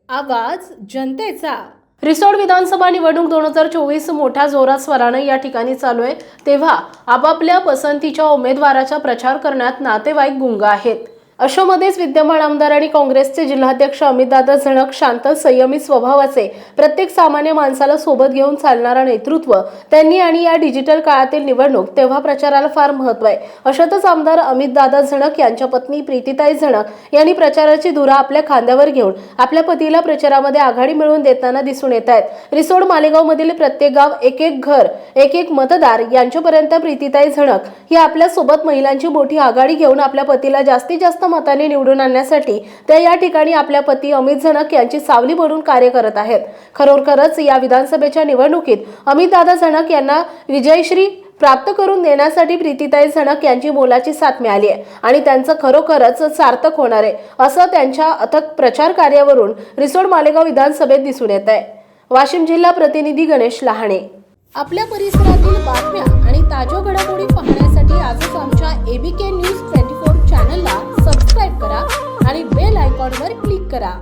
आवाज जनतेचा। रिसोड विधानसभा निवडणूक 2024 मोठ्या जोरात स्वराने या ठिकाणी चालू आहे, तेव्हा आपापल्या पसंतीच्या उमेदवाराचा प्रचार करण्यात नातेवाईक गुंग आहेत। अशामध्येच विद्यमान आमदार आणि काँग्रेसचे जिल्हाध्यक्ष अमितदादा झणक शांत संयमी स्वभावाचे, प्रत्येक सामान्य माणसाला सोबत घेऊन चालणारा नेतृत्व त्यांनी आणि या डिजिटल काळातील निवडणूक तेव्हा प्रचाराला फार महत्त्व आहे। अशातच आमदार अमितदादा झणक यांच्या पत्नी प्रीतीताई झणक यांनी प्रचाराची धुरा आपल्या खांद्यावर घेऊन आपल्या पतीला प्रचारामध्ये आघाडी मिळवून देताना दिसून येत आहेत। रिसोड मालेगाव मधील प्रत्येक गाव, एक एक घर, एक एक मतदार यांच्यापर्यंत प्रीतीताई झणक ही आपल्या सोबत महिलांची मोठी आघाडी घेऊन आपल्या पतीला जास्तीत जास्त मताने निवडून आणण्यासाठी त्या या ठिकाणी आपल्या पती अमित झणक यांची सावली बनून कार्य करत आहेत। खरोखरच या विधानसभेच्या निवडणुकीत अमितदादा झणक यांना विजयश्री प्राप्त करून देण्यासाठी प्रीतीताई झणक यांची मोलाची साथ मिळाली आहे आणि त्यांचं खरोखरच सार्थक होणार आहे, असं त्यांच्या अथक प्रचार कार्यावरून रिसोड मालेगाव विधानसभेत दिसून येत आहे। वाशिम जिल्हा प्रतिनिधी गणेश लहाणे। आपल्या परिसरातील बातम्या आणि ताज्या घडामोडी पाहण्यासाठी आजच आमच्या ABK न्यूज 24 चॅनलला सबस्क्राइब करा आणि बेल आयकॉनवर क्लिक करा।